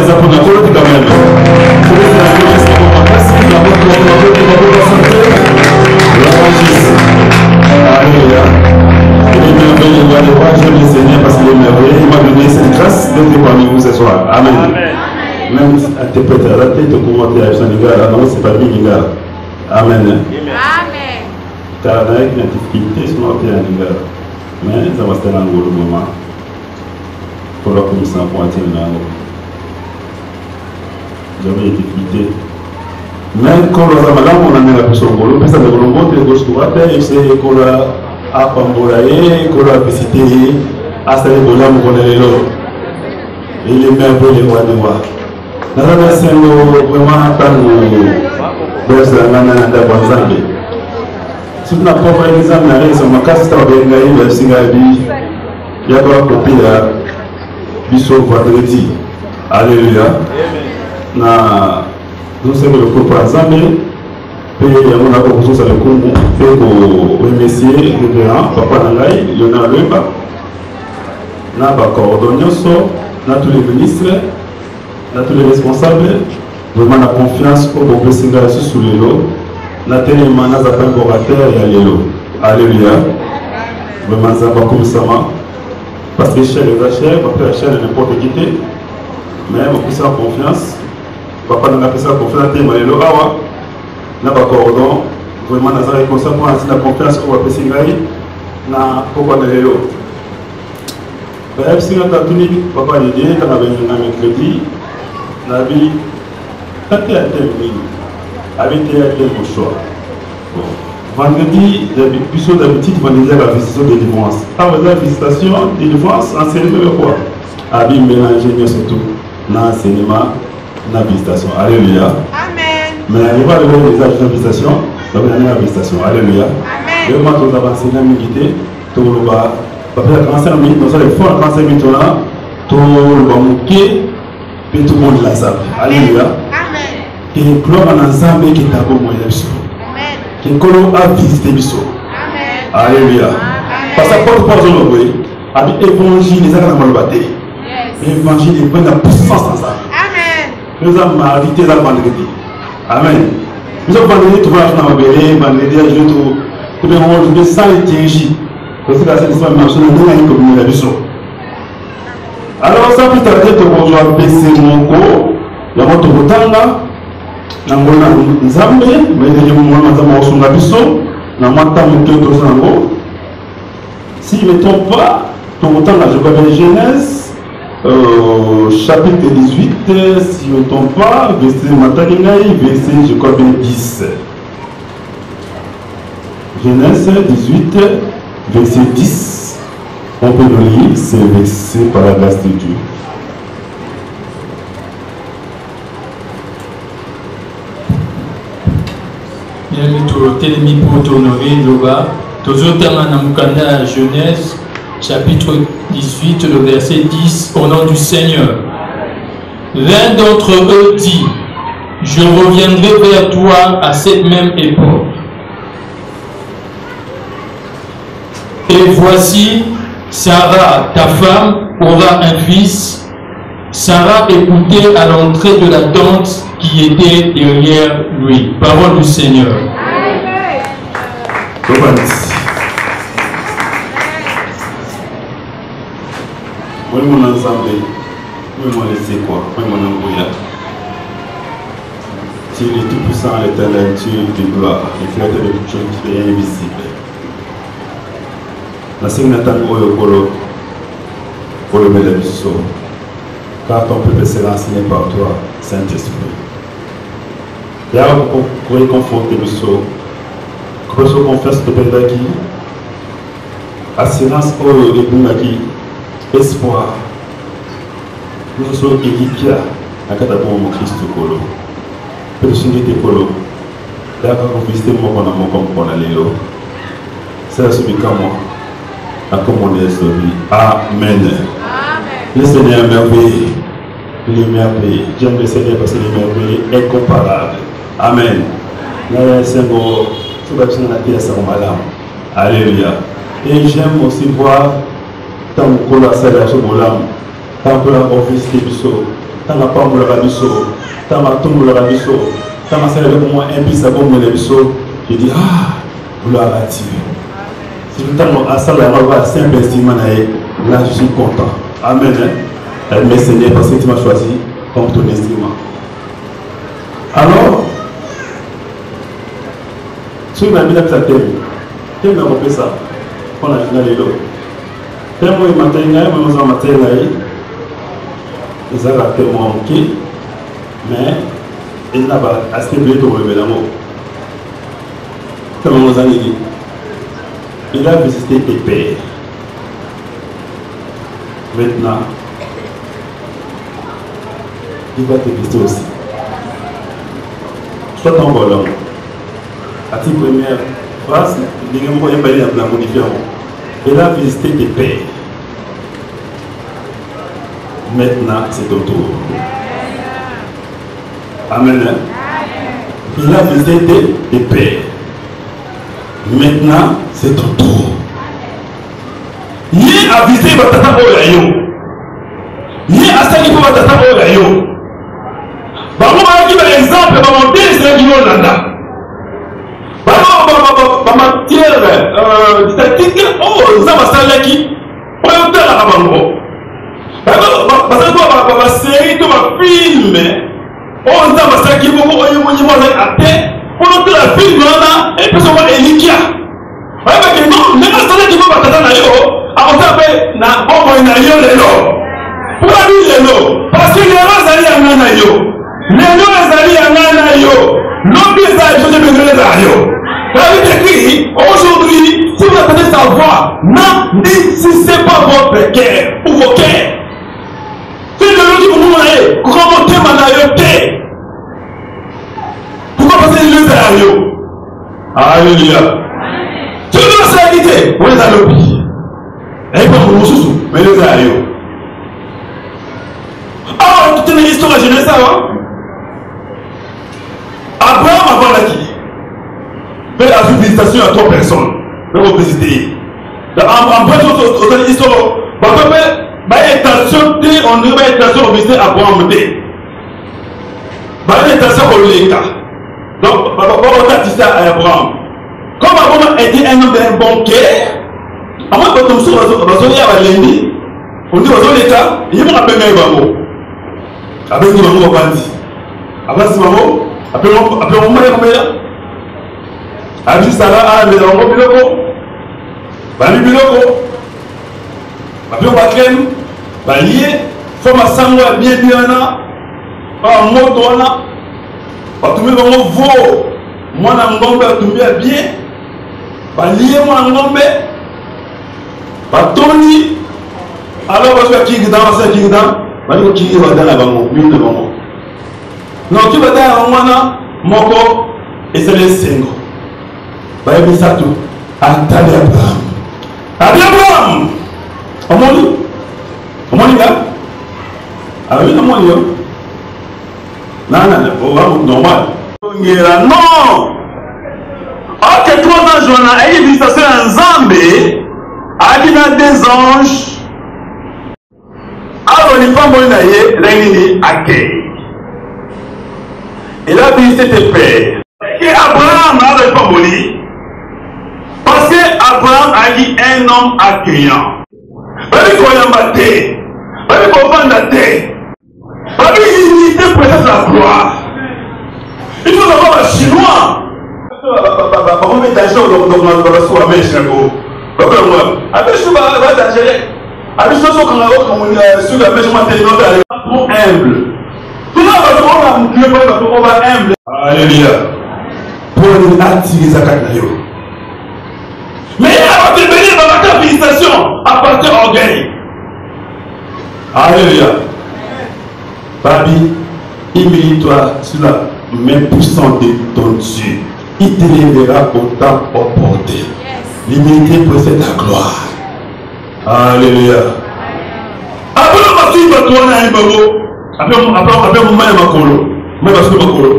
ça pour la côte quand même. Alléluia. Il est merveilleux, il doit voir, j'aime le Seigneur parce qu'il est merveilleux. Il m'a donné cette grâce d'être parmi vous ce soir. Amen. Même à tes peut-être à la tête, au commentaire à Sanigara, non, c'est pas Biniga. Amen. Amen. Car il y a une difficulté sur notre Nigara. Mais ça va se faire dans le moment. Pour la commission pour atteindre l'angle. J'avais été quitté. Mais quand on a madame, on a mis la personne au boulot, puis ça me remonte les gauche droite, et c'est qu'on a appambolaé, qu'on a visité, à ce niveau-là, on connaît les lots. Il est merveilleux, les rois de voir. Nous avons essayé vraiment attendre de la nana d'avoir zambé. Si vous n'avez pas fait l'examen, vous avez un cas de travail, vous avez un singabi, il y a pas de copie là. Bisous vendredi. Alléluia. Nous sommes le groupe ensemble. Puis on a beaucoup de choses à faire pour remercier le grand Papa Nangaï, Lionel Lemba. Nous avons coordonné tous les ministres, tous les responsables. Vraiment la confiance au groupe Singa sur les lots. Nous avons tellement d'appels orateurs et à l'élo. Alléluia. Vraiment ça va comme ça. Parce que cher les achats, papa achète n'importe qui, mais on peut faire confiance. Papa n'a pas fait confiance, mais le awa n'a pas cordon. Vraiment, nous avons comme ça pour la confiance au papa Singaï, n'a pas de l'élo. Bref, si on a tenu, papa a dit, quand on avait un mercredi, on a dit, quand tu as terminé, avec tes choix. Vendredi, puisque d'habitude, on disait la visitation de délivrance. Avant la visitation de délivrance, enseignement de quoi? Habit mélangé, surtout, dans l'enseignement, dans la visitation. Alléluia. Amen. Mais il va arriver les âges de la visitation, donc il y a la visitation. Alléluia. Amen. Et moi, tout le monde enseigné à m'inviter, tout le monde va faire 35 minutes, nous allons faire 35 minutes là, tout le monde va manquer, puis tout le monde la salle. Alléluia. Amen. Et gloire en ensemble qui est à bon moyen. Que l'on a visité Bissot. Alléluia. Parce que quand on parle de l'eau, avec l'évangile, les gens ont battu. L'évangile est plein de puissance dans ça. Amen. Nous avons invité la vendredi. Amen. Nous avons vendredi, tout va dans la bébé, vendredi, tout le monde, tout sans énergie. Parce que la sélection est marchée, nous avons une communauté de Bissot. Alors, ça peut être que vous avez baissé mon corps, il y a votre bouton. Nangona Nzambe, mais il y a un moment où on a biso, na mata muto tozango. Si je ne me trompe pas, tout le temps là, je vois Genèse, chapitre 18, si je ne me trompe pas, verset Matagingaï, verset je crois bien 10. Genèse 18, verset 10. On peut le lire, c'est verset par la grâce de Dieu. Télémi pour t'honorer, Loba. Tozotama Genèse, chapitre 18, le verset 10, au nom du Seigneur. L'un d'entre eux dit, je reviendrai vers toi à cette même époque. Et voici, Sarah, ta femme, aura un fils. Sarah écoutait à l'entrée de la tente qui était derrière lui. Parole du Seigneur. Moi, mon ensemble, moi, mon laisser quoi, moi, mon embrouillard. Tu es tout puissant, l'éternel, tu es de gloire, et créateur de toutes choses qui est invisible. La signe n'attend pour le bel épisode, car ton peuple sera enseigné par toi, Saint-Esprit. Et alors, pour réconforter le saut, que le saut confesse le père d'acquis, assurance pour le bon d'acquis, espoir. Nous sommes équipés à Katabon, mon Christ Kolo. Personnalité Kolo. D'accord, vous visitez moi pendant mon compte pour aller là. C'est la suite comme moi. À commander sa vie. Amen. Le Seigneur est merveilleux. Il est merveilleux. J'aime le Seigneur parce qu'il est merveilleux, incomparable. Amen. Alléluia. Et j'aime aussi voir tant que la salle à ce moment-là, tant que la office de Bissot, Tama pambo la biso, tama tombo la biso, tama ça avec moi un pisse à bombe la biso. Je dis ah, gloire à Dieu. Si le temps à ça la va simple estimant là je suis content. Amen. Merci Seigneur parce que tu m'as choisi comme ton instrument. Alors, si vous m'avez mis à thème, thème n'a pas fait ça. On a fini les lots. Thème où il m'a dit, nous avons maté là. Ils ont raté mon qui, mais il n'a pas assez de temps pour lever l'amour. Comme on a dit, il a visité tes pères. Maintenant, il va te visiter aussi. Soit ton volant. À la première phrase, il y a un peu de modifier. Il a visité tes pères. Maintenant, c'est ton tour. Amen. Il a visité tes pères. Maintenant, c'est ton tour. Il a visité votre tata Oyayo. Il a sali pour votre tata Oyayo. Bah, moi, je vais un exemple, je vais monter les gens qui vont matière didactique, oh, ça va s'aller qui? On va faire la rabango. Parce que ma série, ma film, on va faire qui vous voyez, vous voyez, à terre, on va faire la film, et puis on va éliquer. Ouais, non, mais quand ça qui va faire la yo, on va faire na bon na yo les lots. Pourquoi les lots? Parce que les lots allaient à nana yo. Les lots allaient à nana yo. L'homme des âges, je vais donner la yo. Aujourd'hui, si vous attendez savoir, n'indiquez pas votre cœur ou vos cœurs. C'est le lot qui vous montre comment tu m'as été. Pourquoi passer le sérieux? Alléluia. Tu veux la réalité? On est à l'objet. Et pas pour nous sous, mais le sérieux. Ah, tu as une histoire à Genèse, hein? Abraham avant la qui? Fais la visitation à 3 personnes. Fais vous visiter. En bref, on a histoire. Intention, on dirait intention de visiter Abraham. Intention pour le cas. Donc, on a dit à Abraham. Comme Abraham était un homme d'un banquier, à moins que tu me sois à lundi, on dit aux les cas, il m'a appelé un bambou. Après, il m'a dit. Après, c'est maman. Après, on m'a dit. Abi Sarah a mis en biloko. Bali biloko. Abi Bakrem. Balié. Foma sangwa bien bien na. Pas moto na. Batumé bango vo. Mwana ngombe atumé bien. Balié mwana ngombe. Batoni. Alors parce que qui dans ça qui dans. Bali qui va dans la bango. Mille de bango. Non tu vas dans mwana moko et c'est les cinq. Bible ça tout. Attendez Abraham. Abraham. Omoni là. Ah oui, omoni yo. Non, normal. Non. Ok, 3 ans journal, il dit ça c'est un Zambé. Il y a des anges. Alors il pas bon naïe, réuni accueil. Il a visité tes pères. Et Abraham n'avait pas moli. Parce que Abraham a dit un homme accueillant. Parce qu'on a maté. Parce qu'on va mater. Parce qu'il était peut-être la gloire. Il faut avoir un chinois. On met un jour dans la soirée, mais je ne avec je vais d'Algérie. Avec ce qu'on a sur la maison maternelle, trop humble. Tout le monde on va humble. Alléluia. Pour attirer sa carte. Mais avant de venir dans la visitation, appartient au orgueil. Alléluia. Babi, humilie-toi sur la main puissante de ton Dieu. Il te lèvera au temps opportun. L'humilité possède la gloire. Alléluia. Après, on va suivre toi, on a un babo. Après, on va ma colo. Mais parce que ma colo.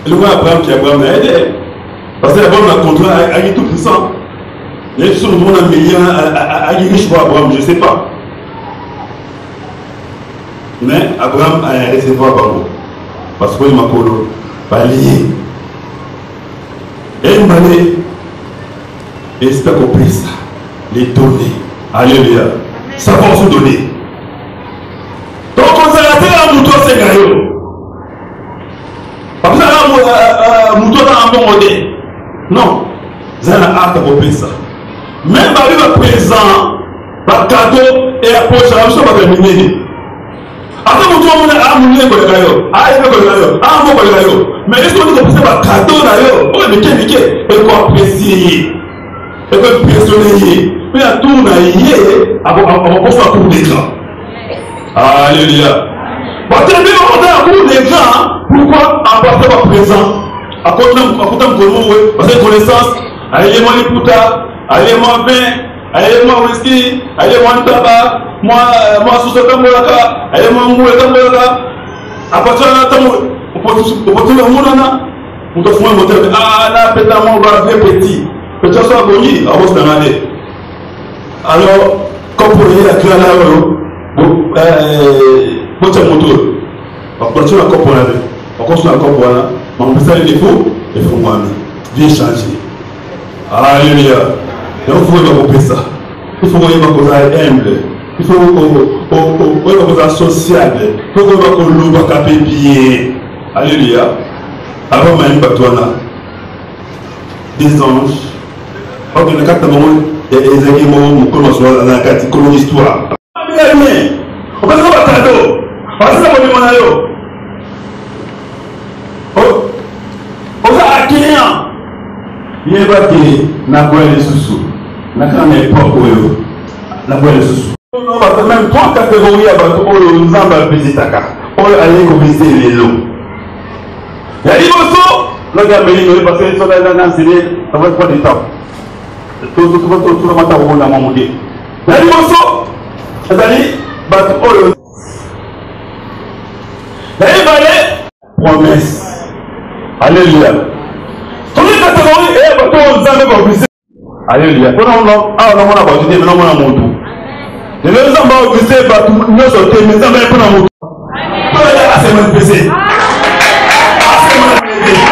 Le roi Abraham qui a Abraham a aidé. Parce que Abraham a contrôlé, il est tout puissant. Il y a tout le monde a million, à riche pour Abraham, je ne sais pas. Mais Abraham a recevoir Bango. Parce que il m'a lié. Et il m'a dit, et c'est accompli ça. Les données. Alléluia. Ça va se donner. Donc on s'est raté à Mouto Sengayo. Parce que là, Mouto a un bon modèle. Non. Ça n'a pas accompli ça. Même par le présent, par cadeau et la poche, je ne vais pas terminer. Après, Mouto a moulé le gaillot. Ah, il veut le gaillot. Ah, il veut le gaillot. Mais est-ce qu'on dit que c'est par cadeau d'ailleurs? Oh, mais quel et qu'on apprécie. Et qu'on pressionne. Mais à tout, on a yé, on va pas faire un coup d'écran. Alléluia. Bon, tu as vu, on a un coup d'écran. Pourquoi apporter ma présent? À côté de moi, parce que connaissance, allez-moi les putas, allez-moi vin, allez-moi whisky, allez-moi tabac, moi sous ce tambouraka, allez-moi moué tambouraka. À partir de là, on peut tout le monde là. On te fout un moteur. Ah, là, peut-être on va faire petit. Peut-être ça va bondir, à votre année. Alors, comme pour la clé là, votre moteur. On continue à comprendre. On continue à comprendre. On peut faire des défauts, il faut moi bien changer. Alléluia. Donc, il faut développer ça. Il faut qu'on soit humble. Il faut qu'on soit sociable. Il faut qu'on soit bien. Alléluia. Avant même Batouana, des anges. On a quatre moments. Il y a des éléments qui commencent dans la catégorie d'histoire. On va se faire un cadeau. On va se faire un cadeau. On va acquérir. Il y a pas de n'a pas de sous. N'a pas de propre. N'a pas de sous. On va même trois catégories à battre. On va visiter Taka. On va aller visiter les lots. Il y a des morceaux. Le gars me dit parce qu'ils sont dans l'enseignement. Ça va prendre du temps. Tout le monde a voulu la monter. Il y a des morceaux. C'est-à-dire, battre. Il y a des promesses. Alléluia. Tous les catégories, et bateau, vous avez compris. Alléluia. On a battu, mais non, on a monté. Les gens ont battu, nous sommes sortis, mais ça va être un monté. On a assez mal pesé. Assez mal pesé.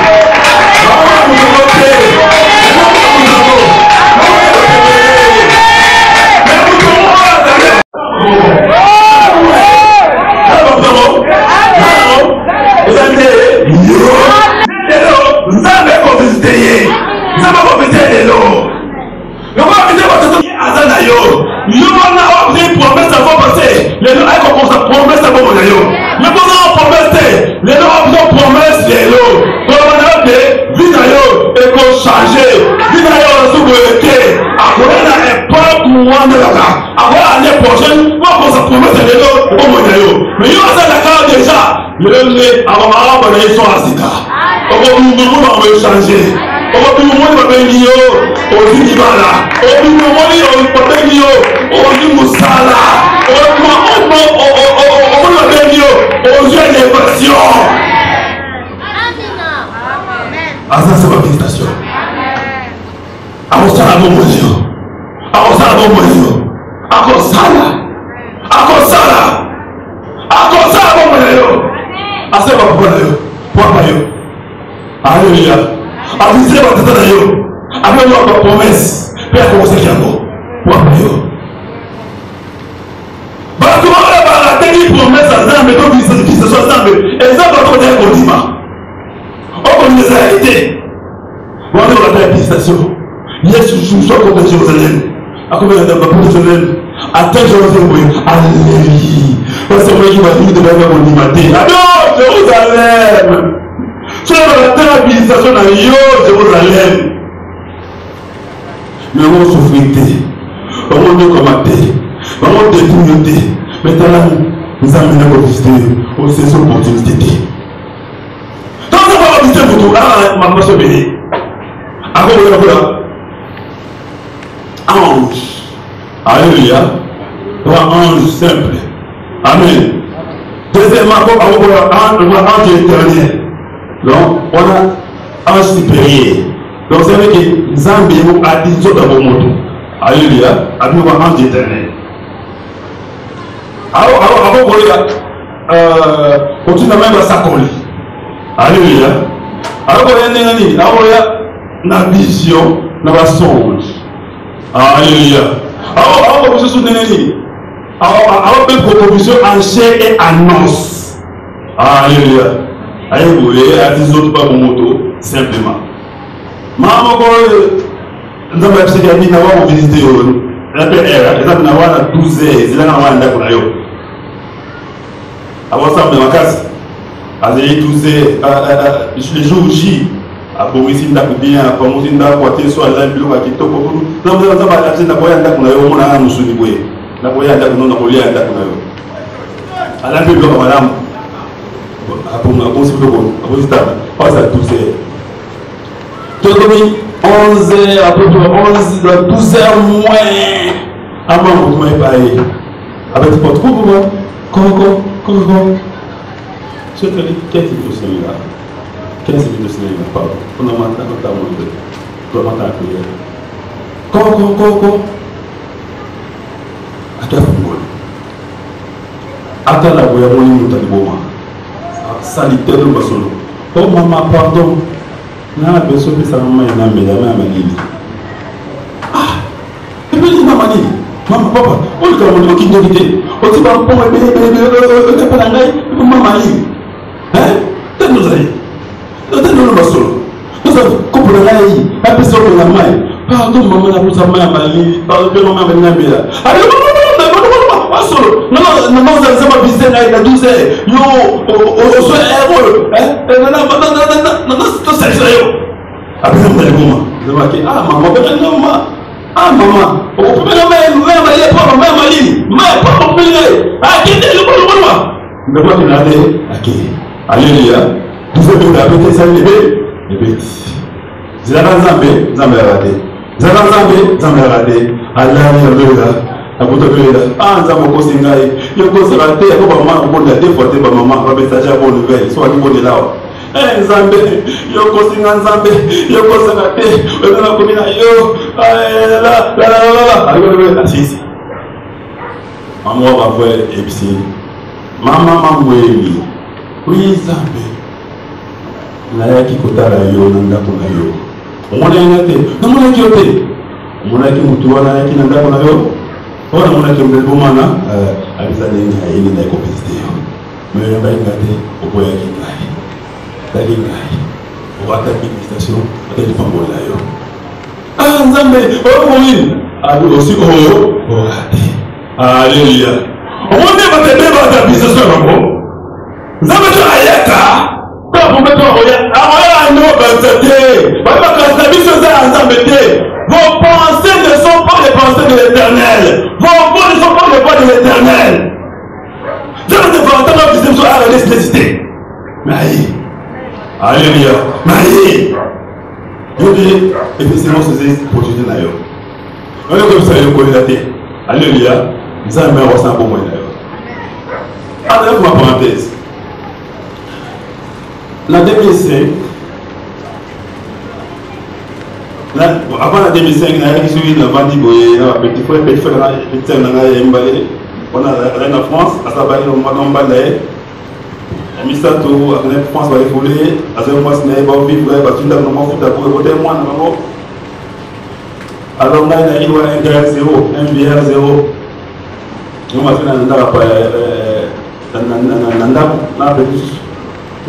Alléluia. Avisez votre tête. Avec votre promesse. Père, comment c'est qu'il y a mort? Parce que la dernière promesse à Zambe, donc qui se soit Zambe, et Zambe va donner un monument. On connaît les réalités. On va dans la administration. Yes, je suis contre Jérusalem. À combien de temps pour Jérusalem? À tel Jérusalem, alléluia. Parce que moi, je vais dire de faire un monument. Alors, Jérusalem. Tu as la administration dans Jérusalem. Mais on souffrit, on décommandé, on détruit. Maintenant, nous amenons à visiter, on sait son opportunité. Quand on va visiter pour tout, là, ma place est bénie. Avant, ange. Alléluia. Ange simple. Amen. Deuxièmement, ange éternel. Donc, on a ange supérieur. Donc, c'est vrai que Zambie a dit tout dans vos motos. Alléluia. Avec un ange éternel. Alors, continue même à s'accoler. Alléluia. Alors, il y a une vision, une songe. Alléluia. Alors, vous vous souvenez, alors, une proposition en chair et en os. Alléluia. Alléluia. À 10 autres pas mon moto, simplement. Maman, nous avons visité la PR, nous avons 12 heures, nous avons avant ça, on a casse. Les jours J, à Boris, il a bien, comme on dit, il soit là, il a quitté. Nous avons acheté la poignée d'Akunayo, on a un moussouniboué. La poignée d'Akunayo, on a polié à Dakunayo. À la Bible, madame, à pas à 12 heures. 11 heures, à peu près 12 heures moins. À moi, vous m'avez parlé. Avec votre couple, comment je te dis, qu'est-ce que tu fais là? Qu'est-ce que tu fais là? Pardon. On a maintenant notre amour. Comment t'as appelé? Comment? Attends, attends la voix, mon nom est bon. Salitaire, le solo. Oh maman, pardon. Na beso pesa mama ina mbele manini. Ah. Ebeli na manini. Mama papa, on ka mo ki ndite. O ti ba po bele ka pala ngai mama yi. Te nous aille. Te nous le solo. Nous avons couple ngai, pas besoin de la main. Pardon maman na pusa mama mali. Pardon maman na mbele. Allez, non, solo. Non, ça va visiter na 12 heures. Yo, o so héros. Non, c'est ça. Après, vous allez voir. Vous allez marquer. Ah, maman, maman. Ah, maman. Vous pouvez la ah, qui est le bon. Mais moi, tu l'as dit. Ok. Alléluia. Vous avez vu ça, les bébés. Zara Zambé, Zambé raté. Zara Zambé, Zambé raté. Alléluia. Ah, Zambé Kosingaï. Il y a quoi ça raté. Il y a quoi maman, on peut la déporter, maman, on va messager à bonne nouvelle. Soit du bon de là. Nzambe yokosi nga nzambe yokosa na te wena komina yo la asisi mama wa vwe ebisi mama mamweli oui nzambe na yaki kotala yo na ndako na yo omona ngate na mona ki yote omona ki mutu wana yaki na ndako na yo ona mona ki mbele bomana abizane nga yini na ko pesite yo mais ba ngate oboya ki ngai on va attaquer les stations, on va faire là. Ah, Nzambe, oh oui, ah aussi oh, alléluia. On va mettre des débats dans la business sur le mot. Nzambe tu ayaka, quand vous mettez en non, vos pensées ne sont pas les pensées de l'Éternel. Vos voix ne sont pas les voix de l'Éternel. Vous avez des volontés dans la business sur la nécessité. Mais alléluia. Marie. Dieu dit, effectivement, c'est pour Jésus d'ailleurs. On est comme ça, il connaît la tête. Alléluia. Nous avons un ressent pour moi d'ailleurs. Alors, ma parenthèse. La 2005, avant la 2005, il y a eu un bandit, petit frère, on a la France, à sa barrière, on va Misato, la France va évoluer, à ce moment-là, il va vivre, il va tout d'abord faire pour voter moins. Alors, on a eu un VR 0, un VR 0. On va faire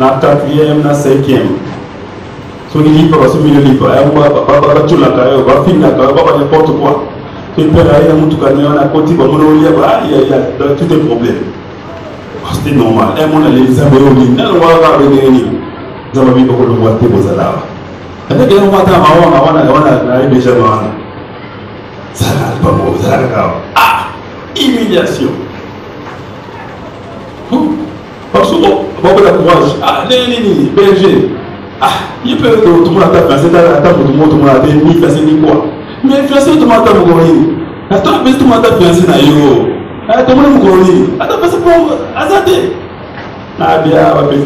un 4e, un 5e. So, il livre, ce milieu livre, on va tout la carrière, on va finir la carrière, on va n'importe quoi. Tu peux aller dans mon tout cas, on a côté, il y a tout un problème. C'était normal. Et mon allée, les amis, on va venir. Nous avons vu beaucoup de boîtes pour ça là. Et dès que nous avons déjà ça n'a pas beau, ça n'a pas. Ah, humiliation. Parce que beaucoup de courage. Ah, ni, berger. Ah, il peut être tout le monde à ta place, c'est à la table, tout le monde a ni fait ni quoi. Mais fiancé, tout le monde a mouru. Attends, mais tout le monde a fiancé na yo. Tout le monde a attends, parce que pour Azadé. Ah, bien, on va faire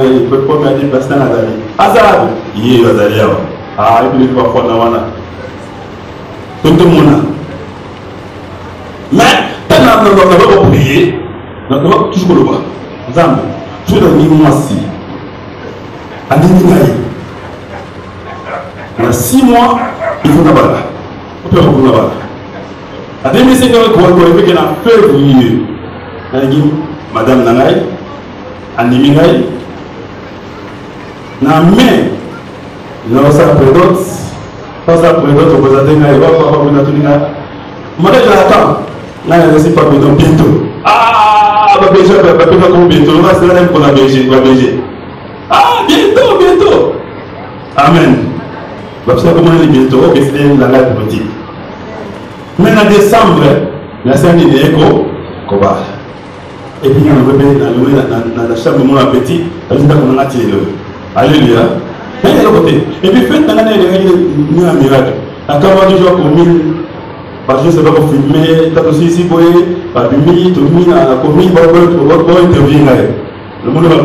il faut pas mettre des personnes à Azadé. Azadé, il est Azadé. Ah, il peut pas faire na wana. Tout le monde. Mais, t'as pas prier. Donc, toujours le voir. Zambe, tu es dans le mois-ci. À Ninigaï. Il y a 6 mois, il faut n'avoir. On peut avoir n'avoir. À 2005, on a fait un février. Madame Nangaï, à Ninigaï. Na mai, nous avons ça après d'autres. Pas ça après d'autres, on va dire, il va pas avoir une tournée. Moi, j'attends. Là, je ne sais pas bientôt. Ah, bah, bientôt, bientôt. Là, c'est là pour la BG. Ah, bientôt. Amen. Bah, c'est comment on est bientôt, c'est la live politique. Mais en décembre, la scène de l'écho, Koba. Et puis, on va dans la chambre de mon appétit, on a tiré le. Alléluia. Et puis, faites un miracle. À 40 jours pour 1000. Parce que c'est pas pour filmer, t'as aussi ici pour par 1000, tout le monde a commis, pour intervenir. Le monde va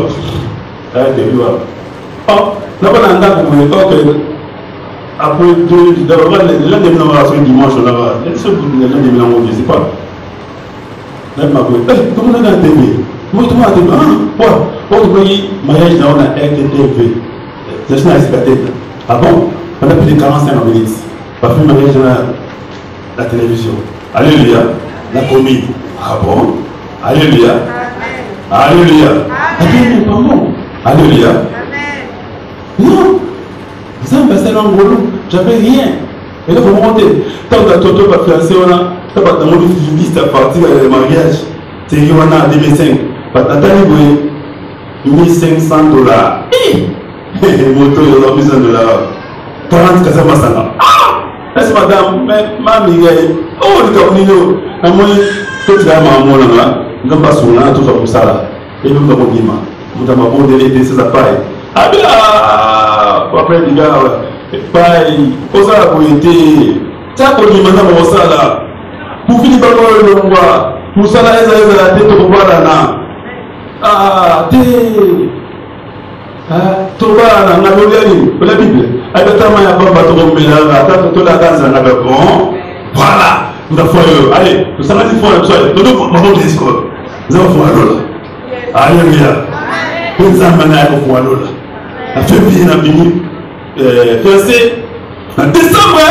interviewer. Oh, là, on a un temps pour vous dire après d'abord, l'un des mémorations dimanche, on a l'un des mémorations, je ne sais pas. Là, il m'a dit, tout le monde a interviewé. Moi, tout le monde a interviewé. Ah, autre pays, mariage dans la RTTV. Je suis à ah bon? On a plus de 45 minutes. Pas fait mariage dans la télévision. Alléluia. La comédie. Ah bon? Alléluia. Alléluia. Alléluia. Pardon. Alléluia. Non. Vous avez passé dans le boulot. J'avais rien. Et là, vous montez. Tant que tu as fiancé, on a. Tu as demandé une liste à partir du mariage. C'est qu'on a en 2005. Attendez, 1500 $. Moto, il y a 1500 $. 40 kasa masanga. Ah! Est-ce madame, ma miguel. Oh, le camonino. Na moi, tout ça m'a mon là. Nous pas sur là, tout ça pour ça là. Et nous avons dit ma. Nous avons bon délai ces appareils. Ah bien, après les gars, pareil. Pour ça pour été. Ça pour dire maintenant pour ça là. Pour finir par le longwa. Pour ça là, ils la tête pour voir là. Ah, Toba na Bible, la Bible. À la temps, il y a pas de problème. À tout la danse, on a bon. Voilà. Nous avons allez, nous sommes allés faire le soir. Nous devons faire le discours. Nous avons fait l'eau. Alléluia. Nous avons fait l'eau. La février n'a fini. Verset. En décembre,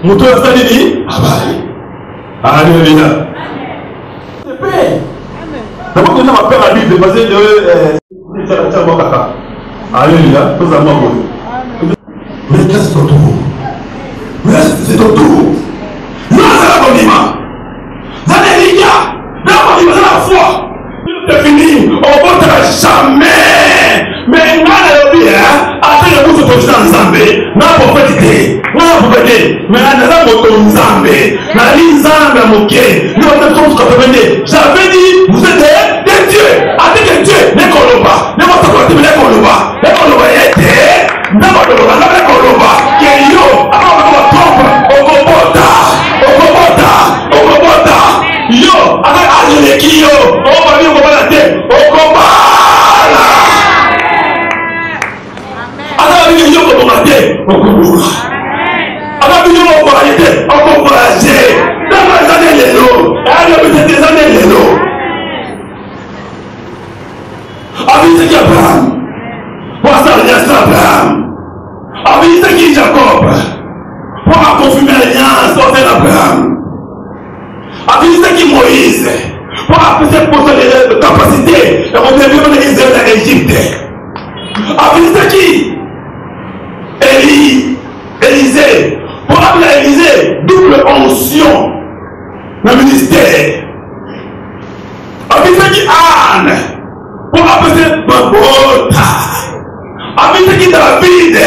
nous avons fait l'eau. Alléluia. C'est paix. D'abord, nous avons fait la Bible parce que alléluia, nous avons. Mais qu'est-ce que c'est ton tour? Mais c'est ton tour. Nous avons un monument. Vous avez dit, nous avons la foi. C'est fini. On ne votera jamais. Mais nous avons dit, après le bout de ton Zambé, nous avons prophétisé. Nous avons prophétisé. Mais nous avons ton Zambé. Nous avons moqué. Nous avons tout ce qu'on peut venir. J'avais dit, vous êtes des dieux. Avec des dieux, les Koloba. Les Motokotim, les Koloba. Les Koloba étaient. Les Koloba, les Koloba. Qui yo, avant de me tromper, Okobota. Yo, avec Azuleki yo. On va vivre au tête. Okobala. Alors, il y a yo comme on tête. Okobala. Alors, il y a yo comme on tête. Okobala. Dans les années les lots. Il y a des années les lots. Avec Abraham, pour s'allier Abraham, avec Jacob, pour confirmer l'alliance avec Abraham, avec Moïse, pour appuyer pour la capacité de revenir de l'Israël en Égypte, avec Élisée, pour appeler Élisée double onction dans le ministère, avec Anne. Pour appeler Babota, avec David,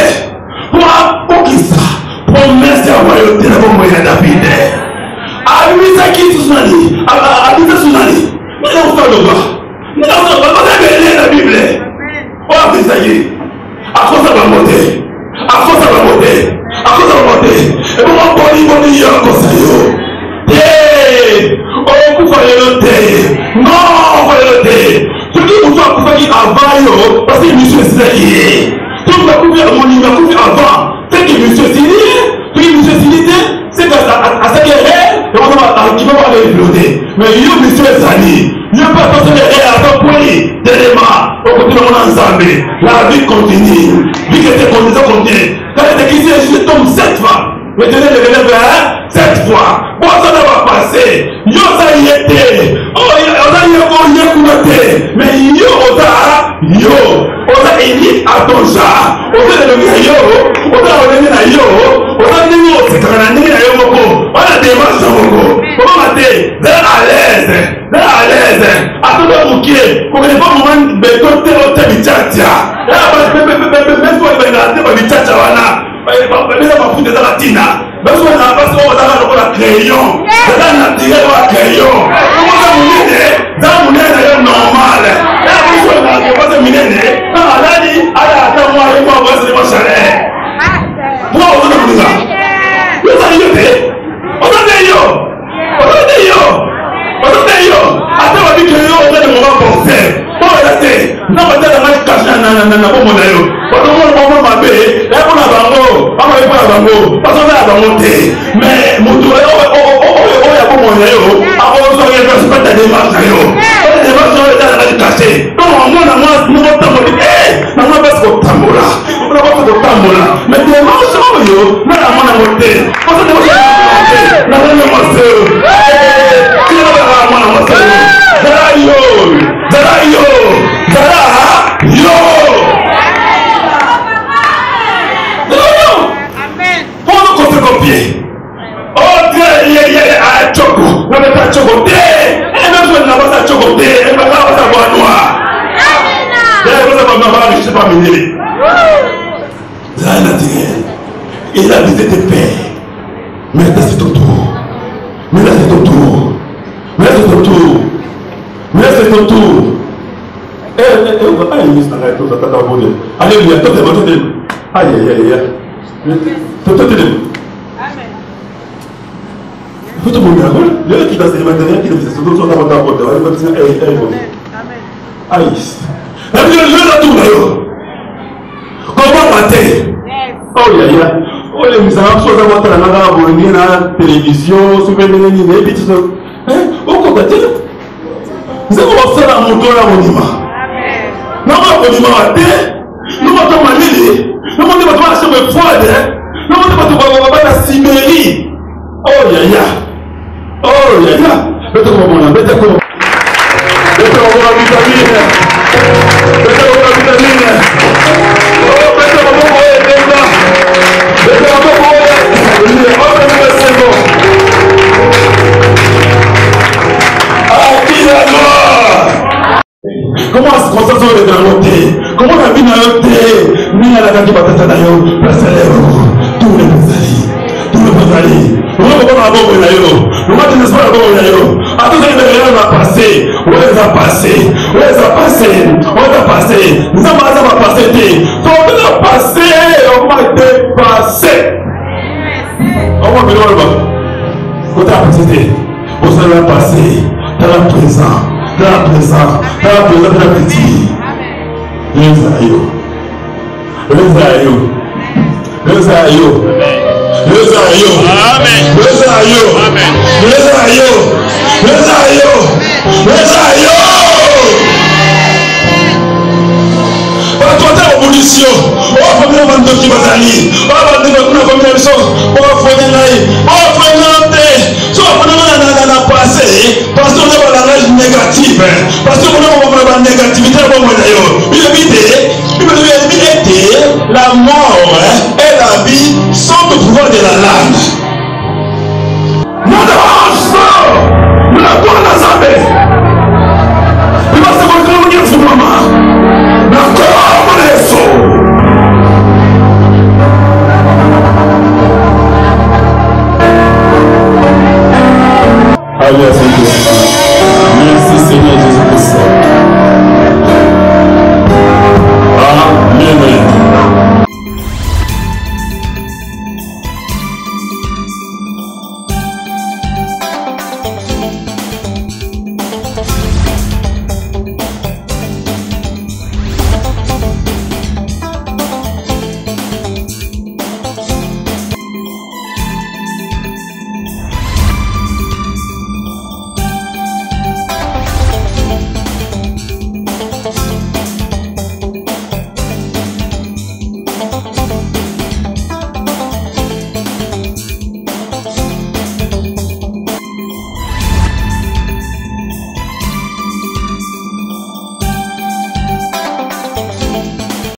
pour qui ça, promesse de la royauté de la David, avec qui Sousani, avec Sousani, nous avons fait le bas, nous avons fait la Bible, pour appeler ça y est, à cause de la beauté, à cause de la beauté, à cause de la beauté, et pour moi, pour dire comme ça, oh, pour faire le thé, non, faire le thé. Ce qui vous fait pour faire avant, parce que monsieur c'est tout le monde a coupé mon coupé avant. C'est que monsieur Sini, c'est que à ce qui est, et on va aller exploser. Mais yo, monsieur Zani, Il n'y a pas besoin de réagir pour lui. D'éléments. Au côté de mon ensemble. La vie continue. Vie qui était continue. Quand il était ici, je tombe 7 fois. Mais je vais lever 7 fois. Bon, ça va passer. Yo, ça y était. Oh, on a eu mais yo, on a émis à ton chat. On a donné yo. On a donné à yo. On a donné au secrétaire à yo. On a démarché au comment mater? D'être à l'aise. D'être à l'aise. À tout le monde qui est. Comme il faut un moment de côté au Tabichatia. Même si on va regarder au Tabichatia, mais ça va foutre des latina. Même si on a passé au crayon. C'est un naturel au crayon. Comment ça vous dit? Dans mon air normal. Là, vous avez pas de minéré. Non, là, il a attends moi et moi, on va se démarcher. Moi, on va vous dire. Vous avez été. On a des yo. On a des yo. On a des yo. Attends, on va dire que yo, on a des moments pour faire. On va rester. Non, on va dire la main cachée. Non, bon, mon aïe. On va ma bébé. Là, on a bango. On va pas la bango. Parce qu'on a la bangoté. Mais, mon tour, on a pas mon aïe. Avant, on va faire pas de démarche. On va caché. Non, moi, nous va tambola. Eh, nous va pas se tambola. On va pas se tambola. Mais démarche, yo, mais la main à monter. On se démarche. La main à monter. Qui va la main à monter? Zara yo. Zara yo. Zara yo. Amen. Pour nous copier. Oh Dieu, il y a un choco. On ne peut pas chocoter. Et même si on n'a pas chocoter, on ne va pas avoir noir. Je ne sais pas mener. C'est un naturel. Il a visité tes pères. Mais là, c'est ton tour. Mais là, c'est ton tour. Mais là, c'est ton tour. Mais là, c'est ton tour. Alléluia. Aïe, aïe, aïe. Faut te montrer. Le qui va se matériel qui est surtout sur la porte. Aïe. Comment mater? Oh, il y a. Oh, les musulmans sont à votre la télévision, souvenir, et puis tout ça. Au côté, vous avez commencé à monter la monument. Non, on monument à terre. Nous montons à l'île. Nous montons à la chambre froide. Nous montons à la Sibérie. Oh, il y a. Oh, il y a. Mettez comment on a. Mettez comment. Mettez comment on a vitamine. Mettez comment on a vitamine. Oh, mettez comment on a vitamine. Mettez comment on a vitamine. Oh, c'est bon. Ah, qui la mort. Comment est-ce qu'on s'en sort de la montée? Comment la vie n'a pas été? Ni à la gare qui va t'attendre d'ailleurs. Place à l'heure. Tous les bons tout le monde allait. Nous avons pas la bombe d'ailleurs. Nous avons pas la bombe d'ailleurs. À tout ce que on a passé. Où est-ce a passé? Où est-ce a passé? Où est-ce a passé? Nous avons pas passé. On a passé. On a dépassé. On va venir là-bas. Quand tu as passé, on s'en a passé. Dans la présent. Dans la présent. Dans la présent de la petite. Les aïeux. Les aïeux. Les aïeux. Les aïeux. Amen. Les aïeux. Amen. Les aïeux. Les aïeux. Les aïeux. Par contre, l'opposition. On va faire un manteau qui va aller. On va faire une combinaison. On va faire une laïe. On va faire une laïe. Soit on a la passé. Parce qu'on a la rage négative. Parce qu'on a la négativité. Il évite. La mort et la vie sont au pouvoir de la langue. Nous devons nous la bonne assemblée. Il va se montrer au niveau de maman.